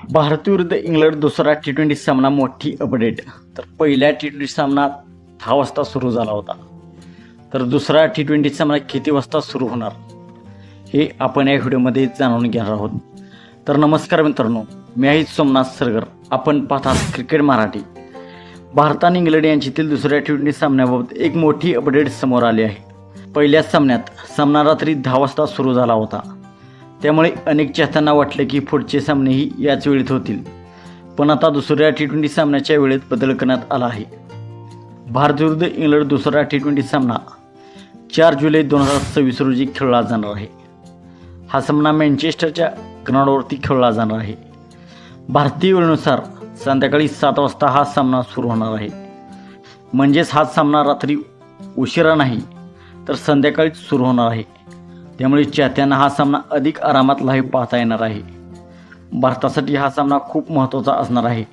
भारत विरुद्ध इंग्लंड दुसरा T20 सामना मोठी अपडेट। तर पहिल्या T20 सामना 10 वाजता सुरू झाला होता, तर दुसरा T20 सामना किती वाजता सुरू होणार हे आपण या व्हिडिओमध्ये जाणून घेणार आहोत। तर नमस्कार मित्रांनो, मी आहे सोमनाथ सरगर, आपण पाहतात क्रिकेट मराठी। भारत आणि इंग्लंड यांच्यातील दुसऱ्या T20 सामन्याबाबत एक मोठी अपडेट समोर आली आहे। पहिल्या सामन्यात सामना रात्री 10 वाजता सुरू झाला होता, त्यामुळे अनेक चाहत्यांना वाटले की पुढचे सामनेही याच वेळेत होतील, पण आता दुसऱ्या T20 सामन्याच्या वेळेत बदल करण्यात आला आहे। भारत विरुद्ध इंग्लंड दुसरा T20 सामना 4 जुलै 2026 रोजी खेळला जाणार आहे। हा सामना मँचेस्टरच्या ग्राउंडवरती खेळला जाणार आहे। भारतीय वेळेनुसार संध्याकाळी 7 वाजता हा सामना सुरू होणार आहे, म्हणजेच हा सामना रात्री उशिरा नाही तर संध्याकाळीच सुरू होणार आहे। त्यामुळे चाहत्यांना हा सामना अधिक आरामात लाईव्ह पाहता येणार आहे। भारतासाठी हा सामना खूप महत्त्वाचा असणार आहे,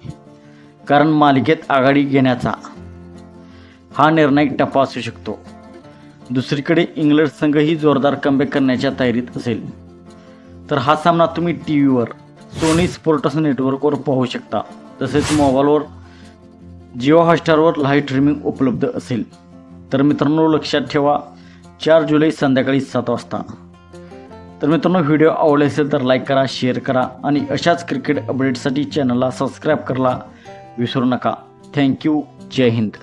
कारण मालिकेत आघाडी घेण्याचा हा निर्णायक टप्पा असू शकतो। दुसरीकडे इंग्लंड संघही जोरदार कमबॅक करण्याच्या तयारीत असेल, तर हा सामना तुम्ही टीव्हीवर सोनी स्पोर्ट्स नेटवर्कवर पाहू शकता, तसेच मोबाईलवर जिओ हॉटस्टारवर लाईव्ह स्ट्रीमिंग उपलब्ध असेल। तर मित्रांनो, लक्षात ठेवा 4 जुलै संध्याकाळी 7 वाजता। तर मित्रांनो, व्हिडिओ आवडला असेल तर लाईक करा, शेअर करा आणि अशाच क्रिकेट अपडेटसाठी चॅनलला सबस्क्राईब करायला विसरू नका। थँक्यू, जय हिंद।